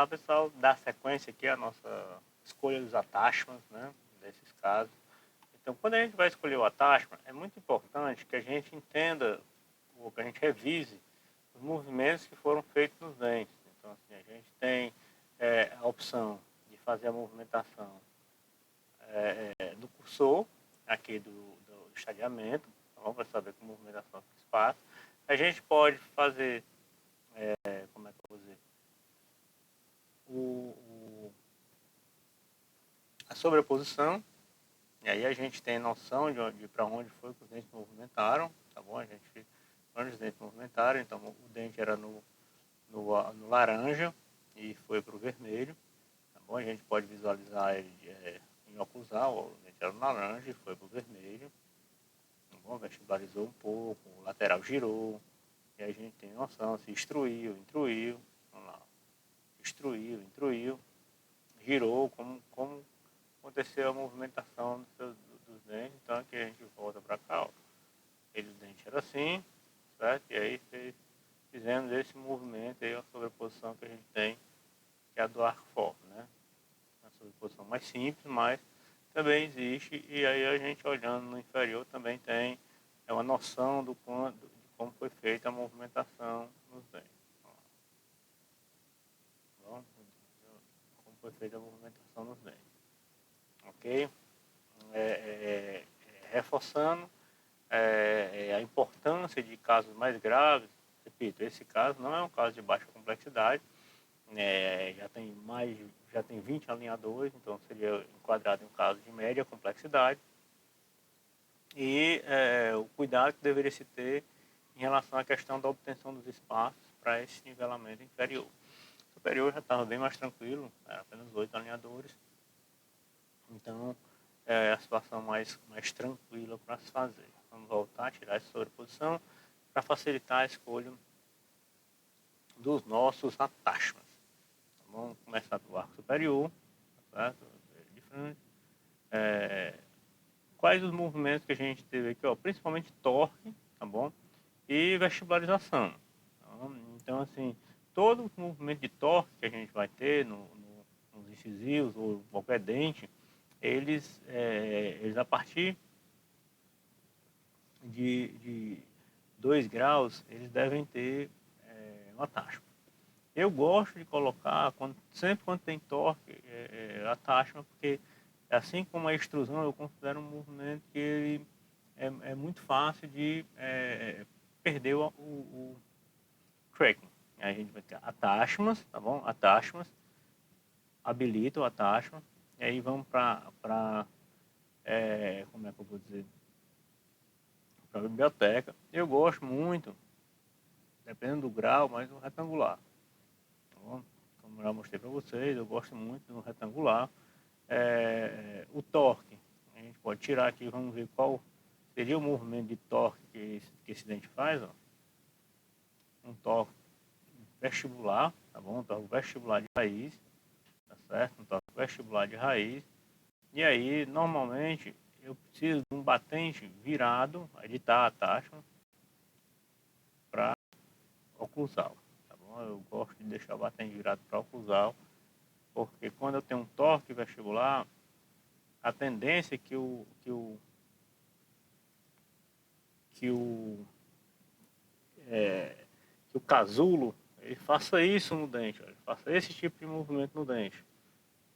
lá, pessoal, dar sequência aqui à nossa escolha dos attachments, né, desses casos. Então, quando a gente vai escolher o attachment, é muito importante que a gente entenda, ou que a gente revise os movimentos que foram feitos nos dentes. Então, assim, a gente tem a opção de fazer a movimentação do cursor, aqui do estadeamento, tá bom? Para saber que movimentação que se faz. A gente pode fazer, como é que eu vou dizer, a sobreposição, e aí a gente tem noção de para onde foi que os dentes movimentaram, tá bom? A gente, onde os dentes movimentaram, então o dente era no laranja e foi para o vermelho, tá bom? A gente pode visualizar ele em oclusal, o dente era no laranja e foi para o vermelho, tá bom? Vestibularizou um pouco, o lateral girou, e a gente tem noção se instruiu, intruiu, vamos lá, instruiu, girou, como aconteceu a movimentação dos dentes. Então aqui a gente volta para cá, ó. O dente era assim, certo? E aí fizemos esse movimento aí, a sobreposição que a gente tem, que é a do arco-forme, né? Uma sobreposição mais simples, mas também existe, e aí a gente olhando no inferior também tem uma noção de como foi feita a movimentação nos dentes. Bom, como foi feita a movimentação nos dentes. Ok? Reforçando a importância de casos mais graves, repito, esse caso não é um caso de baixa complexidade, já tem 20 alinhadores, então seria enquadrado em um caso de média complexidade, e o cuidado que deveria se ter em relação à questão da obtenção dos espaços para esse nivelamento inferior. O superior já estava bem mais tranquilo, era apenas 8 alinhadores, então é a situação mais tranquila para se fazer. Vamos voltar a tirar essa sobreposição para facilitar a escolha dos nossos attachments. Então, vamos começar do arco superior, tá certo? De frente. Quais os movimentos que a gente teve aqui, ó? Principalmente torque, tá bom? E vestibularização. Então, assim, todo movimento de torque que a gente vai ter nos incisivos ou qualquer dente, eles a partir de 2 graus, eles devem ter uma taxa. Eu gosto de colocar, sempre quando tem torque, a taxa, porque assim como a extrusão, eu considero um movimento que ele é muito fácil de perder o tracking. A gente vai ter attachments, tá bom? Attachments, habilita o attachment, e aí vamos para como é que eu vou dizer? Para a biblioteca. Eu gosto muito, dependendo do grau, mas um retangular. Tá bom? Como eu já mostrei para vocês, eu gosto muito do retangular. O torque, a gente pode tirar aqui, vamos ver qual seria o movimento de torque que esse dente faz. Ó. Um torque vestibular, tá bom? Um torque vestibular de raiz, tá certo? Um torque vestibular de raiz. E aí, normalmente, eu preciso de um batente virado, editar a taxa, para oclusal, tá bom? Eu gosto de deixar o batente virado para oclusal, porque quando eu tenho um torque vestibular, a tendência é que o casulo ele faça isso no dente, ele faça esse tipo de movimento no dente,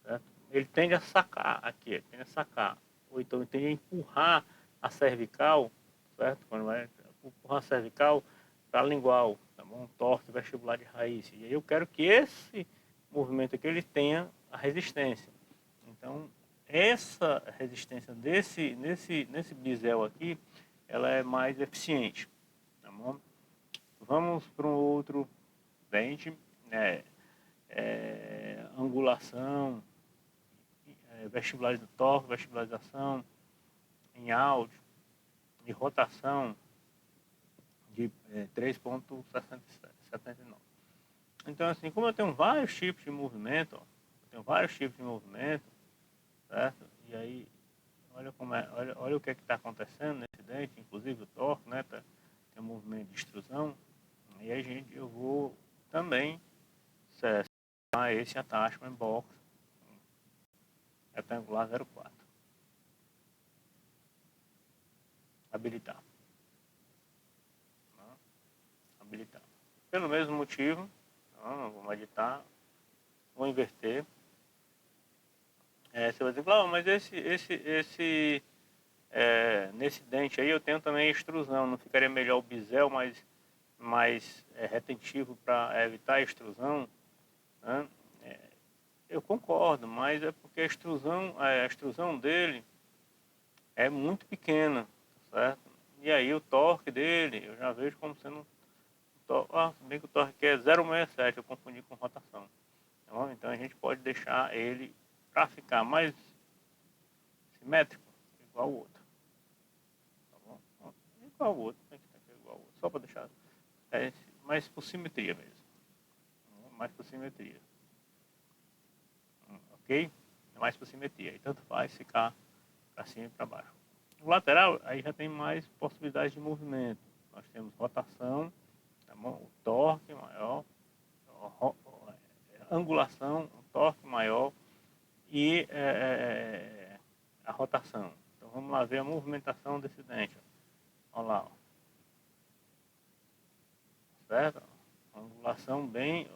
certo? Ele tende a sacar aqui, ele tende a sacar, ou então ele tende a empurrar a cervical, certo? Quando vai empurrar a cervical para a lingual, tá bom? Um torque vestibular de raiz. E aí eu quero que esse movimento aqui ele tenha a resistência. Então, essa resistência nesse bisel aqui, ela é mais eficiente, tá bom? Vamos para um outro dente, angulação, torque, vestibularização, em áudio, de rotação de 3,79. Então, assim, como eu tenho vários tipos de movimento, ó, certo? E aí, olha o que está acontecendo nesse dente, inclusive o torque, né? Tem um movimento de extrusão. E aí, eu vou também esse attachment box retangular 04. Habilitar. Habilitar. Pelo mesmo motivo, vamos editar, vou inverter. Você vai dizer, Cláudio, mas nesse dente aí eu tenho também extrusão, não ficaria melhor o bisel mais retentivo para evitar a extrusão? Né? Eu concordo, mas é porque a extrusão dele é muito pequena, certo? E aí o torque dele, eu já vejo como sendo bem que o torque aqui é 0,67, eu confundi com rotação. Tá, então a gente pode deixar ele para ficar mais simétrico, igual ao outro. Tá bom? Igual ao outro, tem que ser igual ao outro, só para deixar mais por simetria mesmo. Mais por simetria. Ok? É mais por simetria. E tanto faz ficar para cima e para baixo. O lateral, aí já tem mais possibilidades de movimento. Nós temos rotação, tá bom? O torque maior, angulação, um torque maior e a rotação. Então vamos lá ver a movimentação desse dente. Olha lá. Ó. Certo? Angulação bem,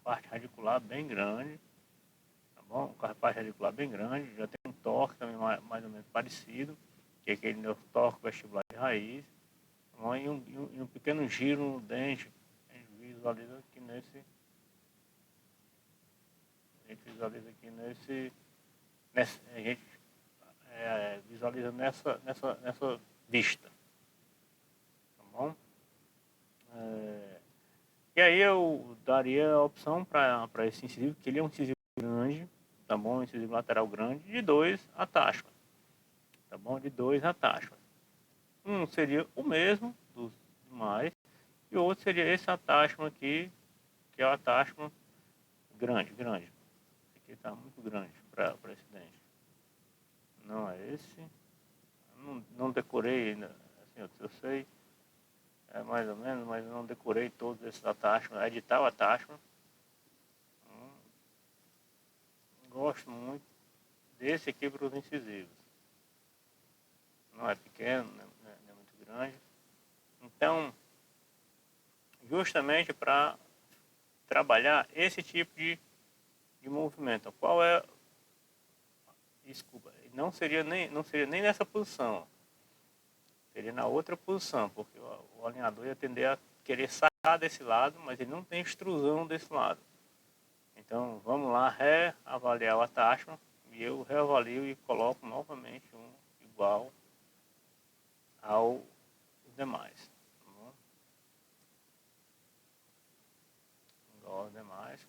parte radicular bem grande. Tá bom? Com a parte radicular bem grande. Já tem um torque também mais ou menos parecido, que é aquele torque vestibular de raiz. Tá bom? E um pequeno giro no dente. A gente visualiza aqui nesse. A gente visualiza nessa vista. Tá bom? E aí eu daria a opção para esse incisivo, que ele é um incisivo grande, tá bom? Um incisivo lateral grande, de 2 attachments, tá bom? De 2 attachments. Um seria o mesmo dos demais, e o outro seria esse attachment aqui, que é o attachment grande. Esse aqui está muito grande para esse dente. Não é esse. Não decorei ainda, assim, eu sei mais ou menos, mas eu não decorei todos esses attachments. Editar o attachment. Gosto muito desse aqui para os incisivos. Não é pequeno, não é muito grande. Então, justamente para trabalhar esse tipo de movimento. Qual é? Desculpa, não seria nem nessa posição. Seria na outra posição, porque o alinhador ia tender a querer sacar desse lado, mas ele não tem extrusão desse lado. Então, vamos lá reavaliar o attachment e eu reavalio e coloco novamente um igual aos demais. Tá bom? Igual aos demais.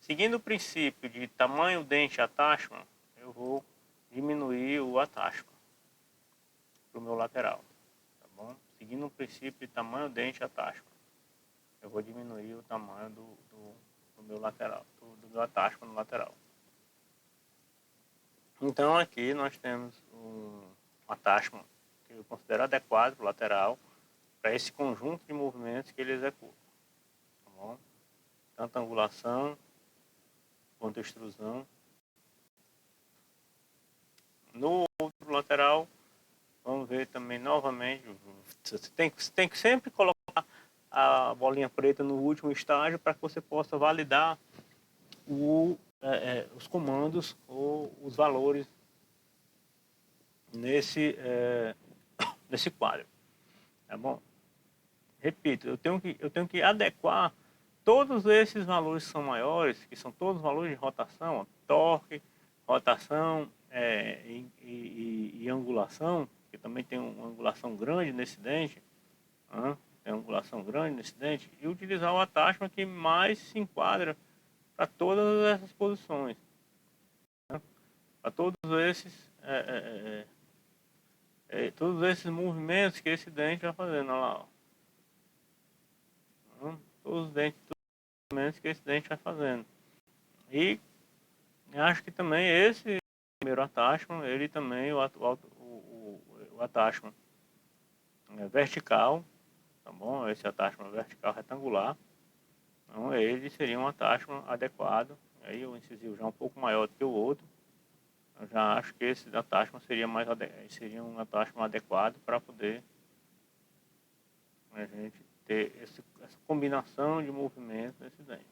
Seguindo o princípio de tamanho dente attachment, eu vou diminuir o attachment para o meu lateral. Tá bom? Seguindo o princípio de tamanho dente attachment, eu vou diminuir o tamanho do meu lateral, do meu attachment no lateral. Então aqui nós temos um attachment que eu considero adequado para o lateral, para esse conjunto de movimentos que ele executa. Tá bom? Tanto angulação quanto extrusão. No outro lateral, vamos ver também novamente, você tem que sempre colocar a bolinha preta no último estágio para que você possa validar os comandos ou os valores nesse quadro. Tá bom? Repito, eu tenho que adequar todos esses valores que são maiores, que são todos valores de rotação, torque, rotação e angulação, que também tem uma angulação grande nesse dente, tem angulação grande nesse dente, e utilizar o attachment que mais se enquadra para todas essas posições, para todos esses movimentos que esse dente vai fazendo, olha lá, ó. Todos os movimentos que esse dente vai fazendo. E acho que também esse primeiro attachment, ele também, o attachment vertical, tá bom? Esse attachment vertical retangular, Então ele seria um attachment adequado. Aí o incisivo já é um pouco maior do que o outro. Eu já acho que esse attachment seria um attachment adequado para poder a gente ter essa combinação de movimentos nesse dente.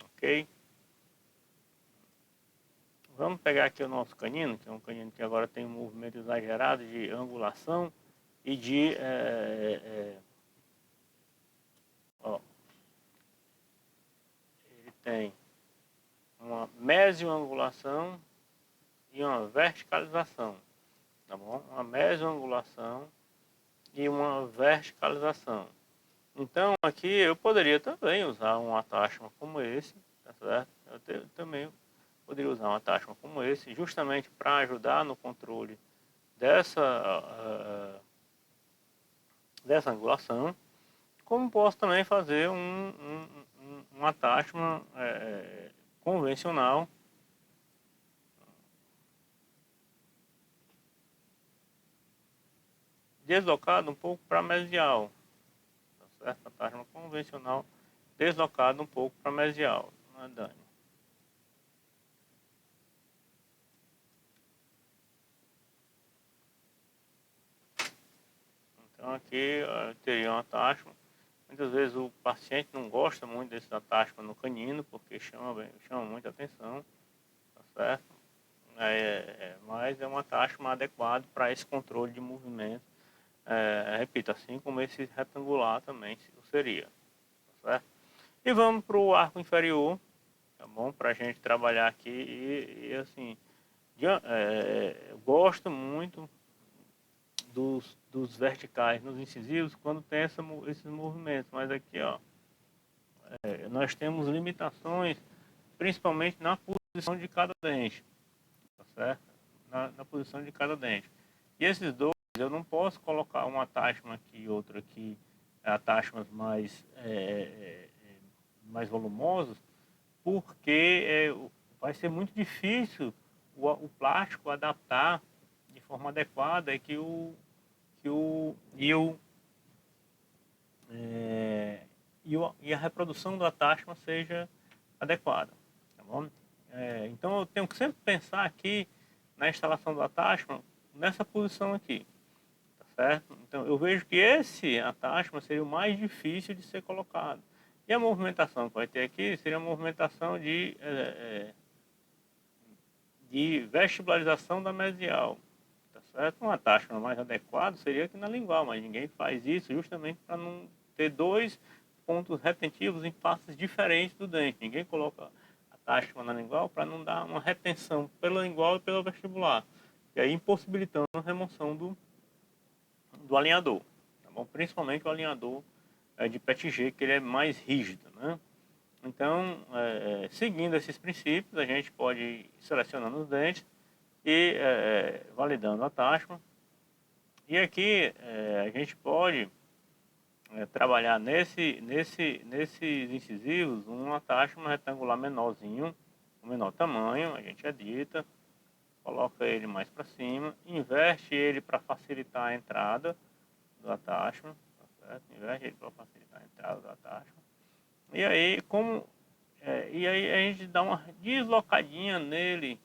Ok? Vamos pegar aqui o nosso canino, que é um canino que agora tem um movimento exagerado de angulação e de ó, ele tem uma mesioangulação e uma verticalização, tá bom? Uma mesioangulação e uma verticalização. Então aqui eu poderia também usar um attachment como esse, tá certo? Eu também poderia usar um attachment como esse, justamente para ajudar no controle dessa angulação, como posso também fazer um attachment convencional deslocado um pouco para mesial, tá certo? Attachment convencional deslocado um pouco para mesial, não é dano. Então aqui eu teria um attachment. Muitas vezes o paciente não gosta muito desse attachment no canino, porque chama muita atenção, tá certo? Mas é um attachment adequado para esse controle de movimento. Repito, assim como esse retangular também seria, tá certo? E vamos para o arco inferior, tá bom? Para a gente trabalhar aqui e assim, eu gosto muito dos verticais nos incisivos quando tem esses movimentos, mas aqui ó, nós temos limitações principalmente na posição de cada dente, tá certo? Na posição de cada dente. E esses dois, eu não posso colocar um attachment aqui e outro aqui, attachments mais volumosos, porque vai ser muito difícil o plástico adaptar de forma adequada e a reprodução do attachment seja adequada, tá bom? Então eu tenho que sempre pensar aqui na instalação do attachment nessa posição aqui, tá certo? Então eu vejo que esse attachment seria o mais difícil de ser colocado. E a movimentação que vai ter aqui seria a movimentação de vestibularização da mesial, tá certo? Um attachment mais adequado seria aqui na lingual, mas ninguém faz isso justamente para não ter dois pontos retentivos em faces diferentes do dente. Ninguém coloca attachment na lingual para não dar uma retenção pela lingual e pelo vestibular, e aí impossibilitando a remoção do alinhador, tá bom? Principalmente o alinhador de PETG, que ele é mais rígido, né? Então, seguindo esses princípios, a gente pode ir selecionando os dentes e validando o attachment. E aqui a gente pode trabalhar nesses incisivos um attachment retangular menorzinho, o menor tamanho, a gente edita, coloca ele mais para cima, inverte ele para facilitar a entrada do attachment, tá certo? Inverte ele para facilitar a entrada do attachment. E aí, e aí a gente dá uma deslocadinha nele,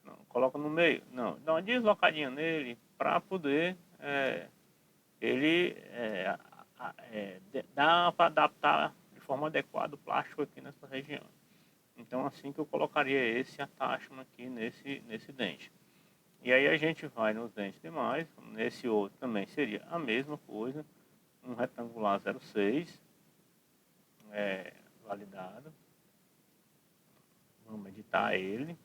não, coloca no meio, não, dá uma deslocadinha nele para poder ele dar para adaptar de forma adequada o plástico aqui nessa região. Então assim que eu colocaria esse attachment aqui nesse dente. E aí a gente vai nos dentes demais, nesse outro também seria a mesma coisa, um retangular 0,6, validado. Vamos editar ele.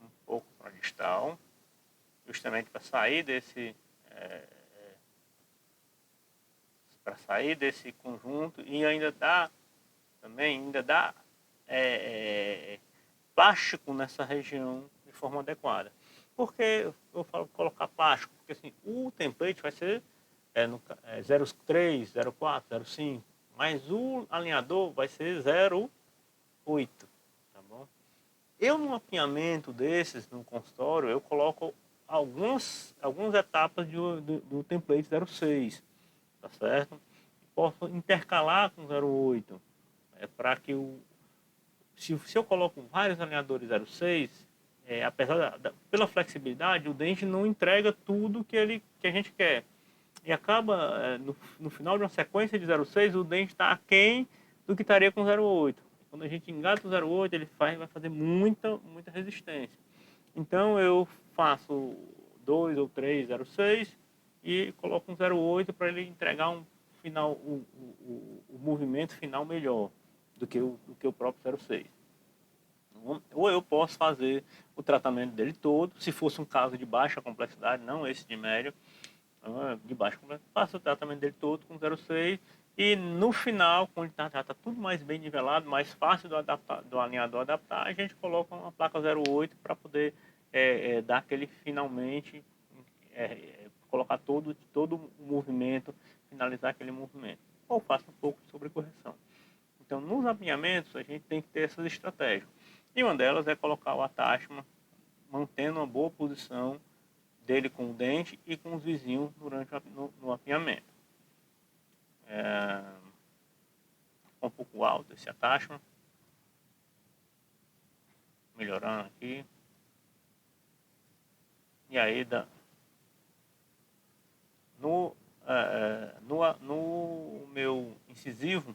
Um pouco para distal, justamente para sair desse conjunto e ainda dá plástico nessa região de forma adequada. Por que eu falo colocar plástico? Porque assim, o template vai ser 0,3, 0,4, 0,5, mas o alinhador vai ser 0,8, tá bom? Eu, num mapeamento desses, no consultório, eu coloco algumas etapas do template 06, tá certo? Posso intercalar com 08, para que se eu coloco vários alinhadores 06, apesar pela flexibilidade, o dente não entrega tudo que a gente quer. E acaba, no final de uma sequência de 06, o dente está aquém do que estaria com 08. Quando a gente engata o 08, ele vai fazer muita resistência. Então eu faço 2 ou 3 06 e coloco um 08 para ele entregar um final, o movimento final melhor do que o próprio 06. Ou eu posso fazer o tratamento dele todo, se fosse um caso de baixa complexidade, não esse de média, de baixa complexidade, faço o tratamento dele todo com 0,6 e no final, quando já está tudo mais bem nivelado, mais fácil do alinhador adaptar, a gente coloca uma placa 0,8 para poder dar aquele finalmente, colocar todo o movimento, finalizar aquele movimento. Ou faço um pouco de sobrecorreção. Então, nos alinhamentos, a gente tem que ter essas estratégias. E uma delas é colocar o attachment, mantendo uma boa posição dele com o dente e com os vizinhos durante no apinhamento. Um pouco alto esse attachment. Melhorando aqui. E aí, no meu incisivo,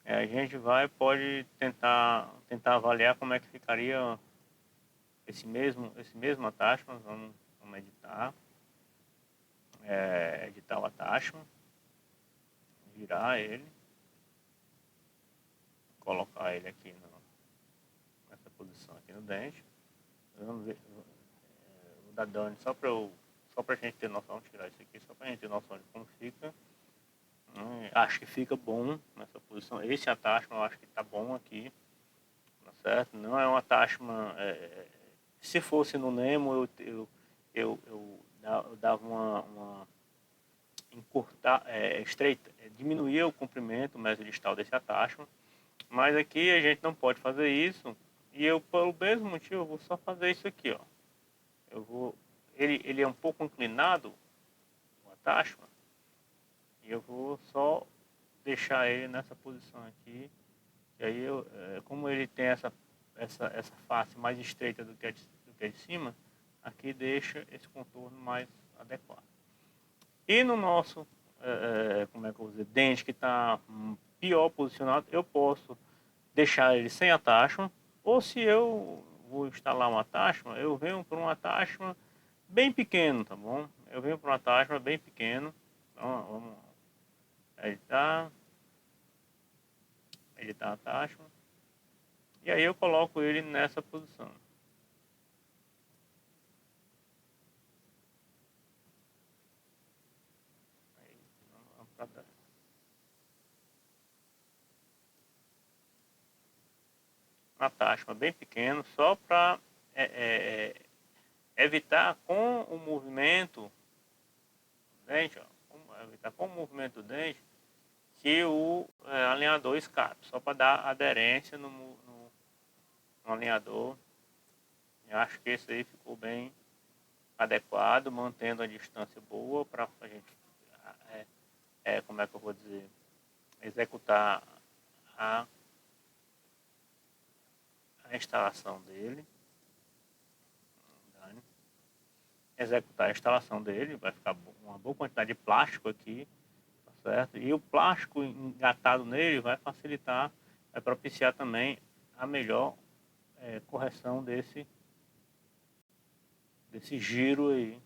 a gente pode tentar avaliar como é que ficaria esse mesmo attachment. Vamos editar. Editar o attachment. Virar ele. Colocar ele aqui nessa posição aqui no dente. Vamos ver, vou dar dano só pra gente ter noção. Vou tirar isso aqui só pra gente ter noção de como fica. Acho que fica bom nessa posição. Esse attachment eu acho que tá bom aqui, tá certo? Não é um attachment. Se fosse no Nemo, eu dava uma encurtar, diminuir o comprimento mesodistal desse attachment. Mas aqui a gente não pode fazer isso. E eu, pelo mesmo motivo, eu vou só fazer isso aqui, ó. Ele é um pouco inclinado, o attachment. E eu vou só deixar ele nessa posição aqui. E aí, como ele tem essa face mais estreita do que a de cima, aqui deixa esse contorno mais adequado. E no nosso, como é que eu vou dizer, dente que está pior posicionado, eu posso deixar ele sem attachment, ou se eu vou instalar um attachment, eu venho para um attachment bem pequeno, tá bom? Eu venho para um attachment bem pequeno. Então, vamos editar attachment. E aí eu coloco ele nessa posição. Aí, vamos para trás. Um attachment bem pequeno, só para evitar com o movimento do dente, evitar com o movimento do dente que o alinhador escape, só para dar aderência no alinhador. Eu acho que esse aí ficou bem adequado, mantendo a distância boa para a gente, como é que eu vou dizer, executar a instalação dele. Executar a instalação dele, vai ficar uma boa quantidade de plástico aqui, tá certo? E o plástico engatado nele vai facilitar, vai propiciar também a melhor correção desse giro aí,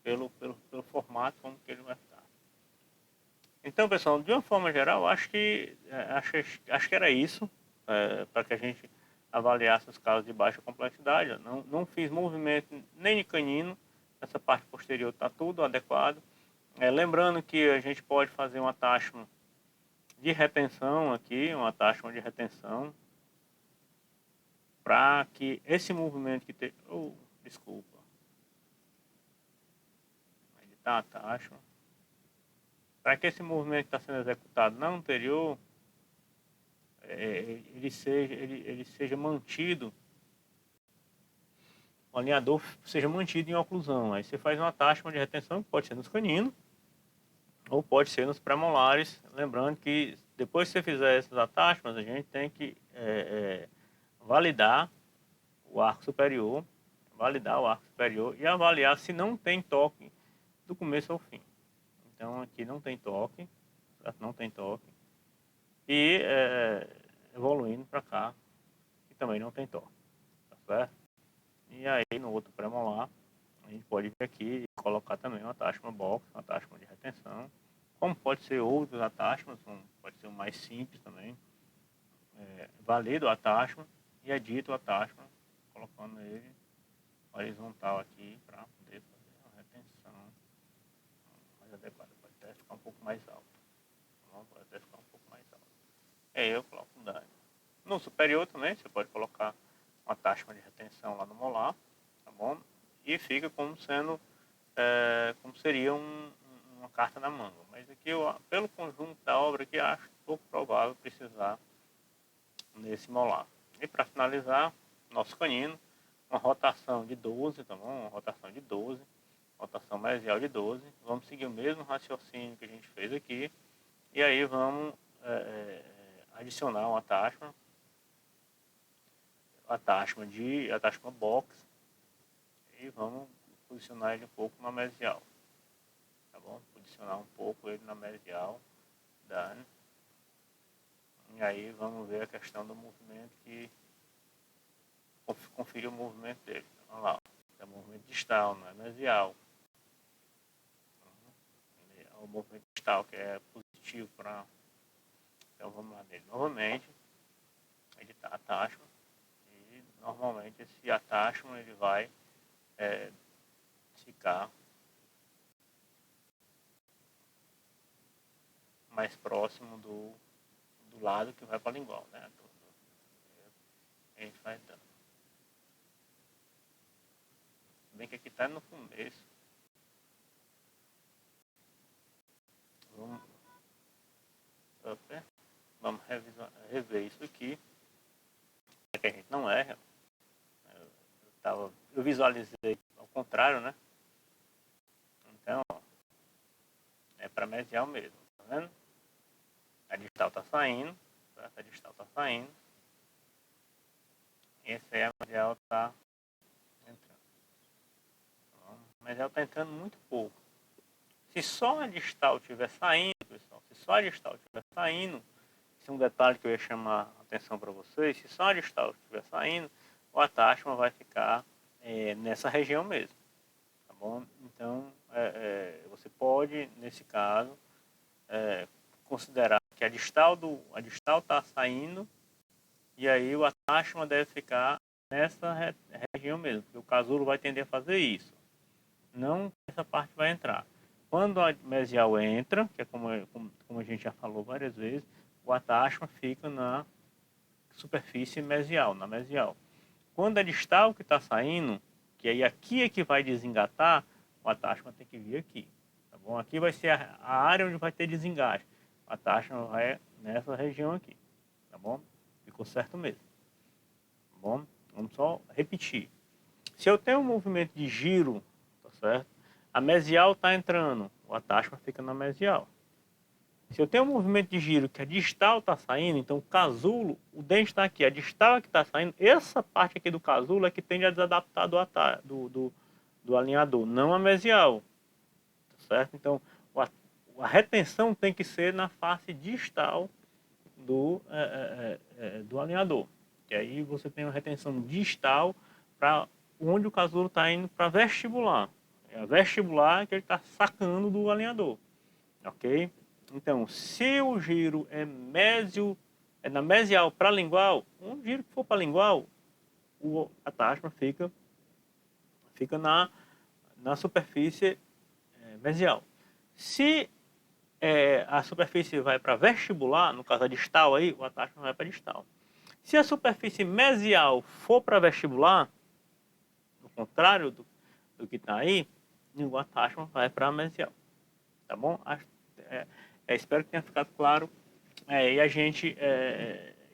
pelo formato como que ele vai ficar. Então, pessoal, de uma forma geral, acho que era isso, para que a gente avaliasse os casos de baixa complexidade. Eu não fiz movimento nem de canino, essa parte posterior está tudo adequado. Lembrando que a gente pode fazer um attachment de retenção aqui, um attachment de retenção, para que esse movimento que tem... desculpa. Editar attachment. Para que esse movimento que está sendo executado na anterior, ele seja mantido o alinhador seja mantido em oclusão. Aí você faz uma taxa de retenção, que pode ser nos caninos, ou pode ser nos premolares. Lembrando que depois que você fizer essas atáchimas, a gente tem que validar o arco superior, e avaliar se não tem toque do começo ao fim. Então aqui não tem toque, certo? Não tem toque. E evoluindo para cá, que também não tem toque, tá certo? E aí no outro premolar, a gente pode vir aqui e colocar também uma attachment box, uma attachment de retenção, como pode ser outros attachments, pode ser o mais simples também. Valido o attachment e edito o attachment, colocando ele horizontal aqui para poder fazer uma retenção mais adequada. Pode até ficar um pouco mais alto. Pode até ficar um pouco mais alto. Aí eu coloco o dano. No superior também você pode colocar uma taxa de retenção lá no molar, tá bom? E fica como sendo, como seria uma carta na manga. Mas aqui, pelo conjunto da obra, aqui acho pouco provável precisar nesse molar. E para finalizar, nosso canino, uma rotação de 12, tá bom? Uma rotação de 12, rotação mesial de 12. Vamos seguir o mesmo raciocínio que a gente fez aqui. E aí vamos adicionar um attachment box, e vamos posicionar ele um pouco na mesial, tá bom? Posicionar um pouco ele na mesial, done. E aí vamos ver a questão do movimento, que conferir o movimento dele. Vamos lá, é o movimento distal, não é mesial. O movimento distal que é positivo para. Então vamos lá dele novamente, editar attachment, e normalmente esse attachment ele vai ficar mais próximo do lado que vai para a lingual, né? A gente vai dando. Bem que aqui está no começo. Vamos rever isso aqui, para que a gente não erre. Eu visualizei ao contrário, né? Então, é para mesial mesmo, tá vendo? A distal está saindo, certo? A distal está saindo. Esse aí, a mesial está entrando. Então, a mesial está entrando muito pouco. Se só a distal estiver saindo, pessoal, isso é um detalhe que eu ia chamar a atenção para vocês. Se só a distal estiver saindo, o attachment vai ficar nessa região mesmo, tá bom? Então, você pode, nesse caso, considerar que a distal está saindo, e aí o attachment deve ficar nessa região mesmo, porque o casulo vai tender a fazer isso. Não essa parte vai entrar. Quando a mesial entra, que é como a gente já falou várias vezes, o attachment fica na superfície mesial, na mesial. Quando é distal que está saindo, que aí aqui é que vai desengatar, o attachment tem que vir aqui, tá bom? Aqui vai ser a área onde vai ter desengate. O attachment vai nessa região aqui, tá bom? Ficou certo mesmo, tá bom? Vamos só repetir. Se eu tenho um movimento de giro, tá certo? A mesial está entrando, o attachment fica na mesial. Se eu tenho um movimento de giro que a distal está saindo, então o casulo, o dente está aqui, a distal é que está saindo, essa parte aqui do casulo é que tende a desadaptar do alinhador, não a mesial, tá certo? Então a retenção tem que ser na face distal do alinhador, e aí você tem uma retenção distal para onde o casulo está indo para vestibular. É a vestibular que ele está sacando do alinhador, ok? Então, se o giro é na mesial para lingual, um giro que for para lingual, o attachment fica na superfície mesial. Se a superfície vai para vestibular, no caso a distal aí, o attachment vai para distal. Se a superfície mesial for para vestibular, no contrário do que está aí, o attachment vai para mesial. Tá bom? Espero que tenha ficado claro. E a gente.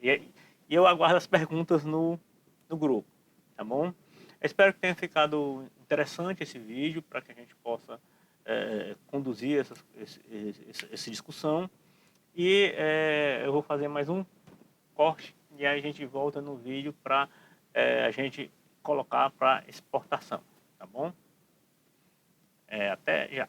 E eu aguardo as perguntas no grupo. Tá bom? Espero que tenha ficado interessante esse vídeo para que a gente possa conduzir essa discussão. E eu vou fazer mais um corte e aí a gente volta no vídeo para a gente colocar para exportação, tá bom? Até já.